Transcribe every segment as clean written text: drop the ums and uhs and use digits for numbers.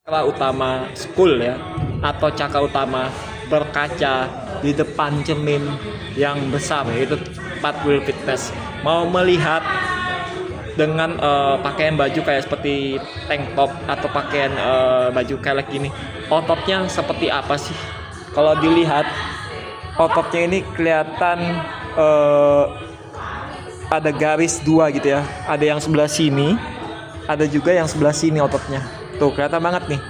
Cakra utama school ya, atau cakra utama berkaca di depan cermin yang besar, yaitu 4 wheel fitness. Mau melihat dengan pakaian baju kayak seperti tank top atau pakaian baju kayak gini, ototnya seperti apa sih? Kalau dilihat ototnya ini kelihatan eh, ada garis dua gitu ya, ada yang sebelah sini, ada juga yang sebelah sini ototnya. Tuh kelihatan banget nih.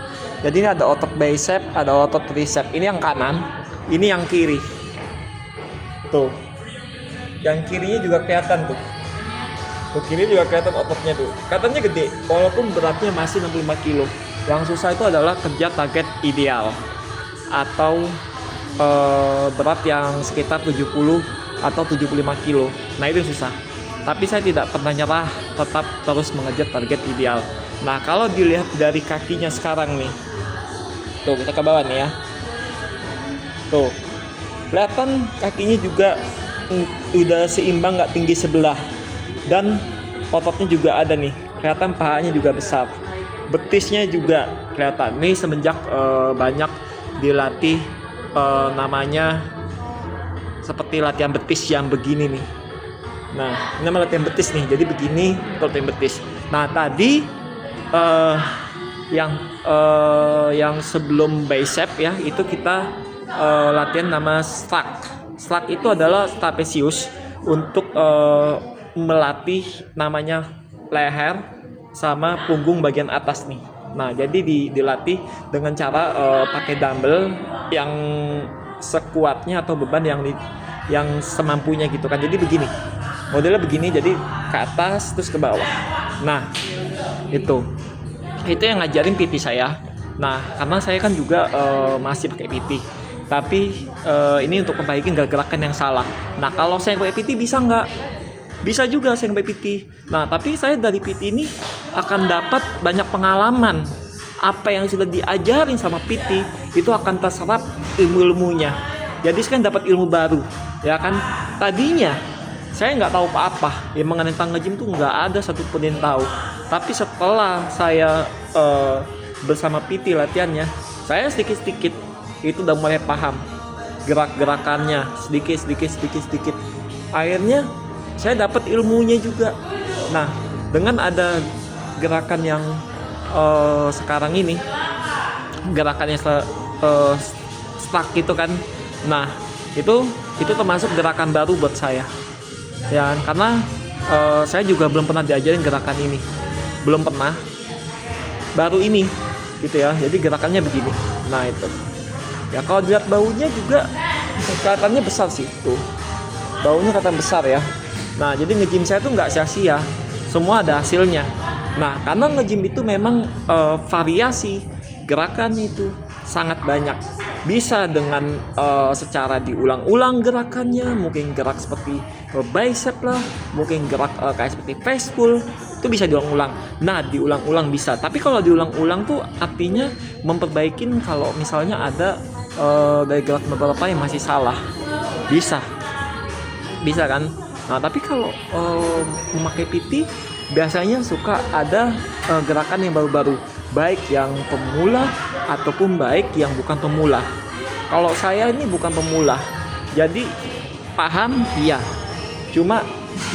Jadi ini ada otot bicep, ada otot tricep. Ini yang kanan, ini yang kiri. Tuh. Yang kirinya juga kelihatan tuh. Tuh kiri juga kelihatan ototnya tuh. Katanya gede, walaupun beratnya masih 65 kilo. Yang susah itu adalah kerja target ideal atau berat yang sekitar 70 atau 75 kilo. Nah itu susah. Tapi saya tidak pernah nyerah, tetap terus mengejar target ideal. Nah kalau dilihat dari kakinya sekarang nih, tuh kita ke bawah nih ya, tuh kelihatan kakinya juga udah seimbang, nggak tinggi sebelah, dan ototnya juga ada nih, kelihatan pahanya juga besar, betisnya juga kelihatan. Nih semenjak banyak dilatih namanya seperti latihan betis yang begini nih. Nah, ini nama latihan betis nih. Jadi begini latihan betis. Nah, tadi yang sebelum bicep ya, itu kita latihan nama slug. Slug itu adalah trapesius untuk melatih namanya leher sama punggung bagian atas nih. Nah, jadi dilatih dengan cara pakai dumbbell yang sekuatnya atau beban yang semampunya gitu kan. Jadi begini. Modelnya begini, jadi ke atas terus ke bawah. Nah, itu yang ngajarin PT saya. Nah, karena saya kan juga masih pakai PT, tapi ini untuk perbaikin gerakan yang salah. Nah, kalau saya pakai PT bisa nggak? Bisa juga saya pakai PT. Nah, tapi saya dari PT ini akan dapat banyak pengalaman. Apa yang sudah diajarin sama PT itu akan terserap ilmu-ilmunya. Jadi saya dapat ilmu baru, ya kan? Tadinya saya nggak tahu apa-apa yang mengenai tentang nge-gym tuh, nggak ada satupun yang tahu. Tapi setelah saya bersama PT latihannya, saya sedikit-sedikit itu udah mulai paham gerak-gerakannya, sedikit. Akhirnya saya dapat ilmunya juga. Nah, dengan ada gerakan yang sekarang ini, gerakannya stuck gitu kan. Nah, itu termasuk gerakan baru buat saya. Ya, karena saya juga belum pernah diajarin gerakan ini, belum pernah, baru ini gitu ya. Jadi gerakannya begini. Nah itu ya, kalau dilihat baunya juga kelihatannya besar sih, tuh baunya kelihatan besar ya. Nah jadi nge-gym saya tuh nggak sia-sia, semua ada hasilnya. Nah karena nge-gym itu memang variasi gerakan itu sangat banyak. Bisa dengan secara diulang-ulang gerakannya, mungkin gerak seperti bicep lah, mungkin gerak kayak seperti face pull, itu bisa diulang-ulang. Nah diulang-ulang bisa, tapi kalau diulang-ulang tuh artinya memperbaikin kalau misalnya ada dari gerak beberapa yang masih salah, bisa kan. Nah tapi kalau memakai PT biasanya suka ada gerakan yang baru-baru, baik yang pemula ataupun baik yang bukan pemula. Kalau saya ini bukan pemula, jadi paham iya, cuma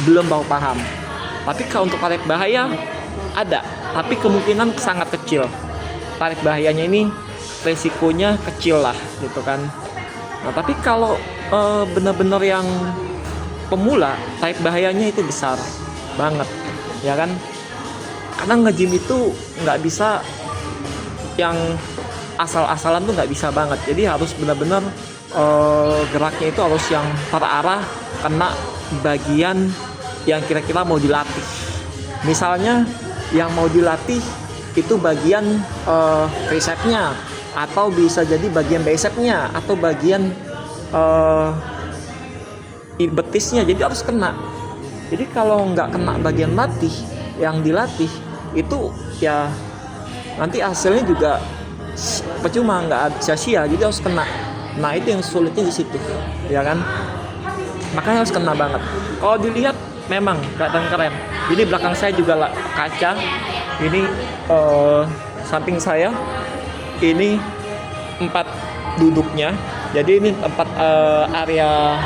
belum tahu paham. Tapi kalau untuk tarik bahaya ada, tapi kemungkinan sangat kecil. Tarik bahayanya ini resikonya kecil lah gitu kan. Nah tapi kalau benar-benar yang pemula, tarik bahayanya itu besar banget ya kan. Karena nge-gym itu nggak bisa yang asal-asalan tuh, nggak bisa banget. Jadi harus benar-benar geraknya itu harus yang terarah, kena bagian yang kira-kira mau dilatih. Misalnya yang mau dilatih itu bagian tricepnya, atau bisa jadi bagian bicepnya, atau bagian betisnya. Jadi harus kena. Jadi kalau nggak kena bagian latih yang dilatih itu ya nanti hasilnya juga percuma, nggak sia-sia. Jadi harus kena. Nah itu yang sulitnya di situ ya kan, makanya harus kena banget. Kalau dilihat memang kelihatan keren. Jadi belakang saya juga kaca ini samping saya ini 4 duduknya. Jadi ini tempat area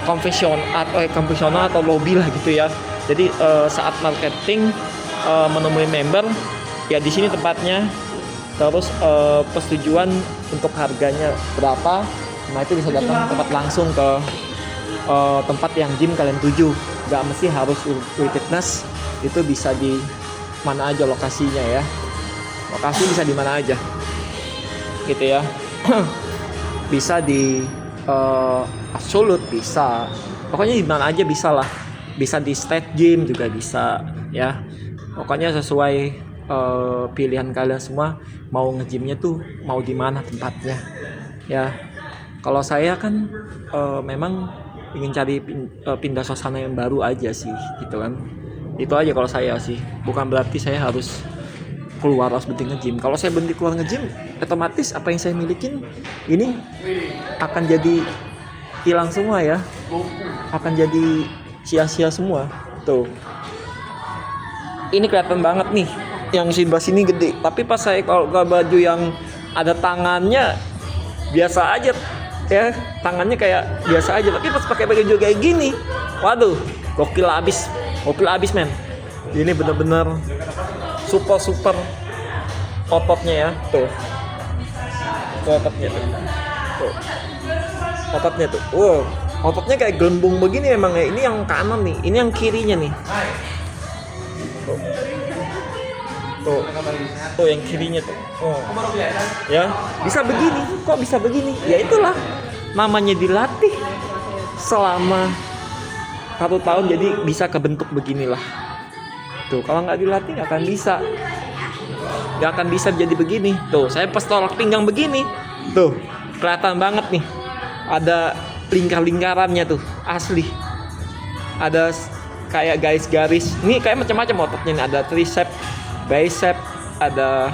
konvensional atau lobby lah gitu ya. Jadi saat marketing menemui member ya di sini tempatnya. Terus persetujuan untuk harganya berapa, nah itu bisa datang tempat langsung ke tempat yang gym kalian tuju. Gak mesti harus Wii Fitness, itu bisa di mana aja lokasinya ya. Lokasi bisa di mana aja gitu ya. Bisa di Absolute bisa, pokoknya di mana aja bisa lah. Bisa di State Gym juga bisa ya. Pokoknya sesuai pilihan kalian semua, mau nge-gymnya tuh mau di mana tempatnya ya. Kalau saya kan memang ingin cari pindah suasana yang baru aja sih gitu kan. Itu aja kalau saya sih, bukan berarti saya harus keluar harus berhenti nge-gym. Kalau saya berhenti keluar nge-gym, otomatis apa yang saya milikin ini akan jadi hilang semua ya, akan jadi sia-sia semua. Tuh, ini kelihatan banget nih yang sebelah sini gede, tapi pas saya kalau ke baju yang ada tangannya biasa aja ya, tangannya kayak biasa aja, tapi pas pakai baju kayak gini, waduh, gokil abis men. Ini bener-bener super ototnya ya, tuh ototnya tuh, ototnya kayak gelembung begini memang ya. Ini yang kanan nih, ini yang kirinya nih, tuh yang kirinya tuh. Ya, bisa begini. Kok bisa begini? Ya itulah namanya dilatih selama 1 tahun, jadi bisa kebentuk beginilah. Tuh, kalau nggak dilatih nggak akan bisa jadi begini. Tuh, saya pas tolak pinggang begini. Tuh, kelihatan banget nih. Ada lingkar-lingkarannya tuh, asli. Ada kayak garis-garis. Ini kayak macam-macam ototnya nih. Ada tricep, bicep, ada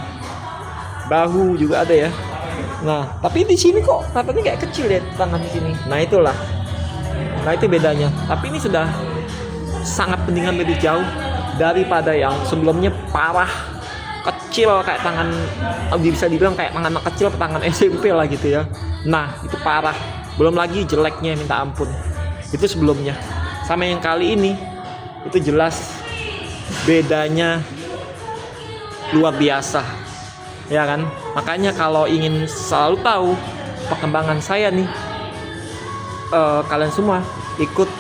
bahu juga ada ya. Nah, tapi di sini kok katanya kayak kecil ya tangan di sini. Nah, itulah. Nah, itu bedanya. Tapi ini sudah sangat pentingan lebih jauh daripada yang sebelumnya parah, kecil kayak tangan, bisa dibilang kayak tangan anak kecil, tangan SMP lah gitu ya. Nah, itu parah. Belum lagi jeleknya minta ampun. Itu sebelumnya. Sama yang kali ini itu jelas bedanya luar biasa ya kan. Makanya kalau ingin selalu tahu perkembangan saya nih, kalian semua ikut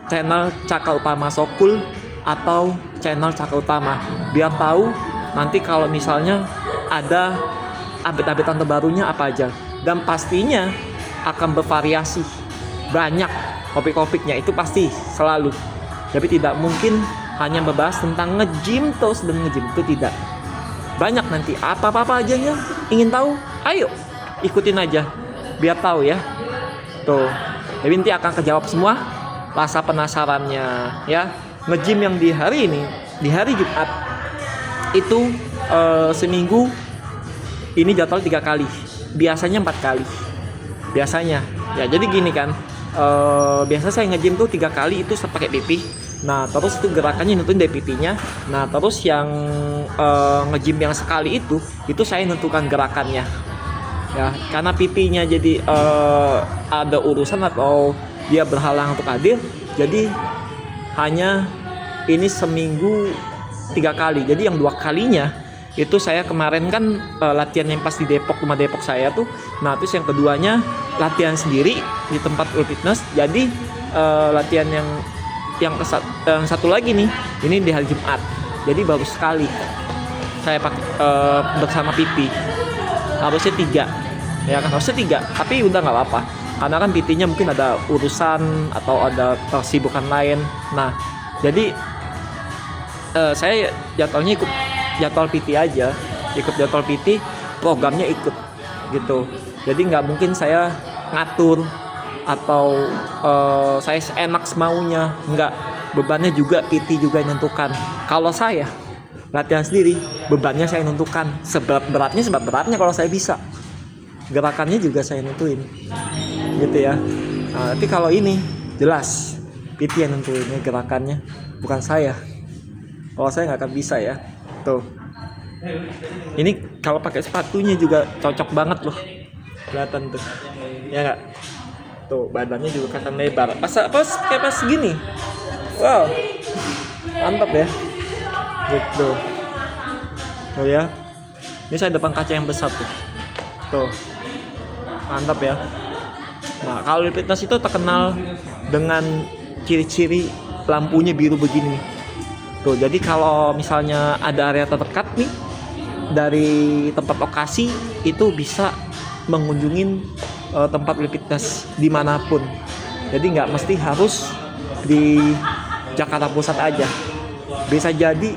channel Caka Utama Sokul atau channel Caka Utama, biar tahu nanti kalau misalnya ada update-update terbarunya apa aja. Dan pastinya akan bervariasi banyak topik-topiknya, itu pasti selalu. Tapi tidak mungkin hanya membahas tentang nge-gym terus dan nge-gym, itu tidak. Banyak nanti apa-apa aja yang ingin tahu, ayo ikutin aja biar tahu ya. Tuh, jadi nanti akan kejawab semua rasa penasarannya ya. Nge-gym yang di hari ini, di hari Jumat itu seminggu ini jadwal 3 kali, biasanya 4 kali biasanya ya. Jadi gini kan, biasa saya nge-gym tuh 3 kali itu pakai PP. Nah, terus itu gerakannya nentuin dari PP-nya. Nah, terus yang nge-gym yang sekali itu saya nentukan gerakannya. Ya, karena PP-nya jadi ada urusan atau dia berhalang untuk hadir. Jadi hanya ini seminggu 3 kali. Jadi yang 2 kalinya itu saya kemarin kan latihan yang pas di Depok, rumah Depok saya tuh. Nah, terus yang keduanya latihan sendiri di tempat Wii Fitness. Jadi latihan yang satu lagi nih, ini di hari Jumat. Jadi baru sekali saya pakai bersama PT. Harusnya 3, ya kan, harusnya 3. Tapi udah nggak apa-apa, karena kan PT-nya mungkin ada urusan atau ada kesibukan lain. Nah, jadi saya jadwalnya ikut jadwal PT aja, ikut jadwal PT, programnya ikut gitu. Jadi nggak mungkin saya ngatur atau saya seenak semaunya, nggak. Bebannya juga PT juga yang nentukan. Kalau saya latihan sendiri, bebannya saya nentukan, seberat-beratnya kalau saya bisa, gerakannya juga saya nentuin gitu ya. Nah, tapi kalau ini jelas PT yang nentuin gerakannya, bukan saya. Kalau saya nggak akan bisa ya. Tuh. Ini kalau pakai sepatunya juga cocok banget loh. Kelihatan tuh. Ya nggak? Tuh, badannya juga kelihatan lebar. Pas kayak pas gini. Wow. Mantap ya. Gitu. Tuh ya. Ini saya depan kaca yang besar tuh. Tuh. Mantap ya. Nah, kalau Lip Fitness itu terkenal dengan ciri-ciri lampunya biru begini. Tuh, jadi kalau misalnya ada area terdekat nih dari tempat lokasi itu bisa mengunjungin tempat Lip Fitness dimanapun. Jadi nggak mesti harus di Jakarta Pusat aja. Bisa jadi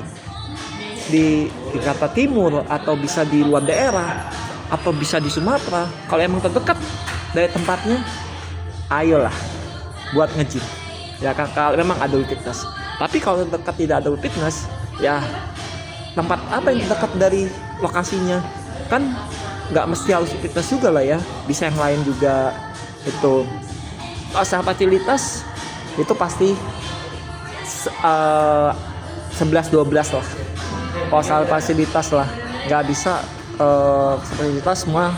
di Jakarta Timur atau bisa di luar daerah atau bisa di Sumatera. Kalau emang terdekat dari tempatnya, ayolah buat nge-gym. Ya kan, kalau memang ada Lip Fitness. Tapi kalau terdekat tidak ada Lip Fitness, ya tempat apa yang terdekat dari lokasinya? Kan nggak mesti harus Lip Fitness juga lah ya. Bisa yang lain juga itu. Soal fasilitas itu pasti 11-12 lah. Kalau soal fasilitas lah, nggak bisa fasilitas semua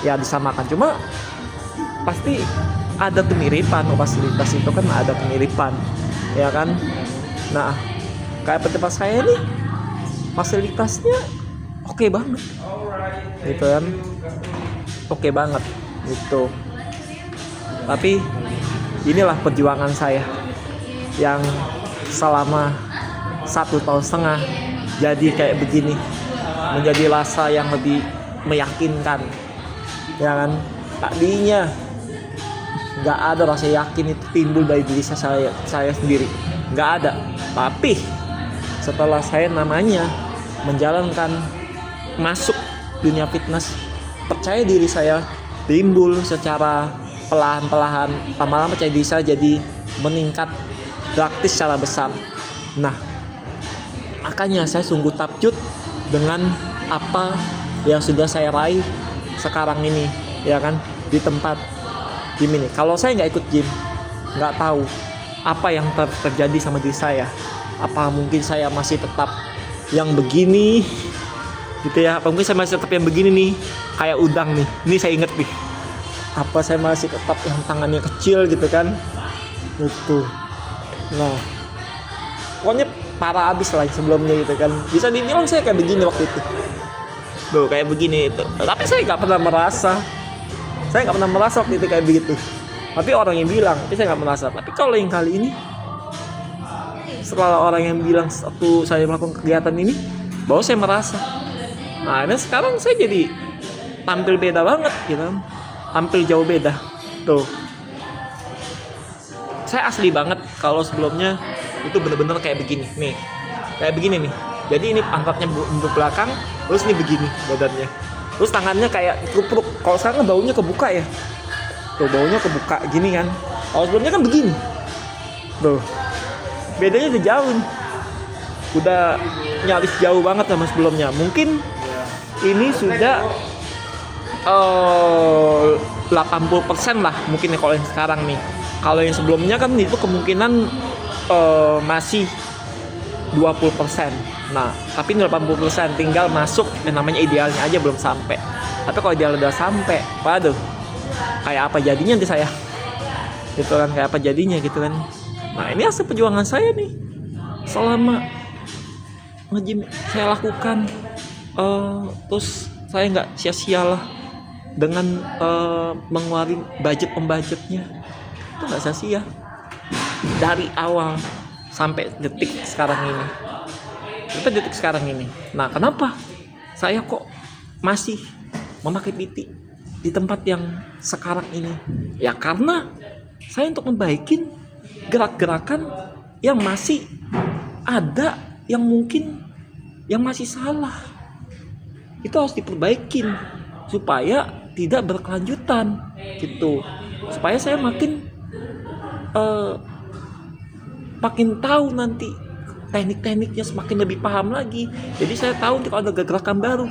ya disamakan. Cuma pasti ada kemiripan, fasilitas itu kan ada kemiripan, ya kan. Nah, kayak tempat saya nih fasilitasnya oke banget, gitu kan, oke banget gitu. Tapi inilah perjuangan saya yang selama 1,5 tahun jadi kayak begini, menjadi rasa yang lebih meyakinkan, ya kan. Tadinya nggak ada rasa yakin itu timbul dari diri saya sendiri, nggak ada. Tapi setelah saya namanya menjalankan masuk dunia fitness, percaya diri saya timbul secara perlahan-perlahan, lama-lama percaya diri saya jadi meningkat drastis secara besar. Nah, makanya saya sungguh takjub dengan apa yang sudah saya raih sekarang ini, ya kan, di tempat gym ini. Kalau saya nggak ikut gym, nggak tahu apa yang terjadi sama diri saya. Apa mungkin saya masih tetap yang begini, gitu ya? Apa mungkin saya masih tetap yang begini nih, kayak udang nih. Ini saya inget nih. Apa saya masih tetap yang tangannya kecil gitu kan? Gitu. Nah, pokoknya parah abis lah sebelumnya gitu kan. Bisa dibilang saya kayak begini waktu itu. Tuh, kayak begini itu. Tapi saya nggak pernah merasa. Saya nggak pernah merasa waktu itu kayak begitu. Tapi orang yang bilang, tapi saya nggak merasa. Tapi kalau yang kali ini, setelah orang yang bilang waktu saya melakukan kegiatan ini, bahwa saya merasa. Nah, dan sekarang saya jadi tampil beda banget, gitu. Tampil jauh beda. Tuh. Saya asli banget kalau sebelumnya itu bener-bener kayak begini, nih. Kayak begini nih. Jadi ini pantatnya untuk belakang, terus ini begini badannya. Terus tangannya kayak kerupuk. Kalau sekarang baunya kebuka ya. Tuh, baunya kebuka gini kan. Kalau sebelumnya kan begini. Tuh. Bedanya udah jauh. Udah nyaris jauh banget sama sebelumnya. Mungkin ini sudah 80% lah mungkin ya kalau yang sekarang nih. Kalau yang sebelumnya kan itu kemungkinan masih 20%. Nah, tapi ini 80%, tinggal masuk yang namanya idealnya aja belum sampai. Tapi kalau ideal udah sampai, waduh, kayak apa jadinya nanti saya? Gitu kan, kayak apa jadinya gitu kan. Nah, ini hasil perjuangan saya nih. Selama nge-gym saya lakukan, terus saya nggak sia-sia lah dengan mengeluarin budgetnya. Itu nggak sia-sia. Dari awal sampai detik sekarang ini. Nah, kenapa saya kok masih memakai PT di tempat yang sekarang ini? Ya karena saya untuk membaikin gerak-gerakan yang masih ada, yang mungkin yang masih salah. Itu harus diperbaikin supaya tidak berkelanjutan gitu. Supaya saya makin tahu nanti teknik-tekniknya, semakin lebih paham lagi. Jadi saya tahu kalau ada gerakan baru.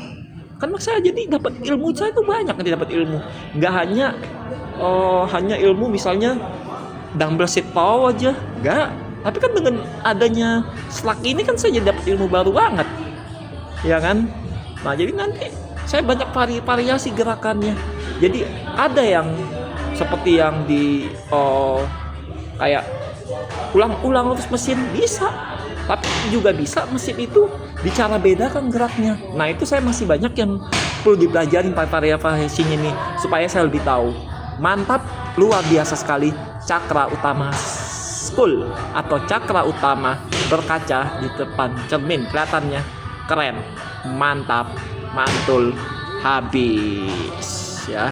Kan saya jadi dapat ilmu, saya tuh banyak nanti dapat ilmu. Nggak hanya ilmu misalnya dumbbell sit power aja, nggak. Tapi kan dengan adanya Slack ini kan saya jadi dapat ilmu baru banget. ya kan? Nah, jadi nanti saya banyak variasi gerakannya. Jadi ada yang seperti yang di kayak ulang-ulang terus mesin bisa, tapi juga bisa mesin itu bicara beda kan geraknya. Nah, itu saya masih banyak yang perlu dipelajarin variasinya nih supaya saya lebih tahu. Mantap, luar biasa sekali cakra utama school atau cakra utama berkaca di depan cermin, kelihatannya keren, mantap, mantul, habis ya.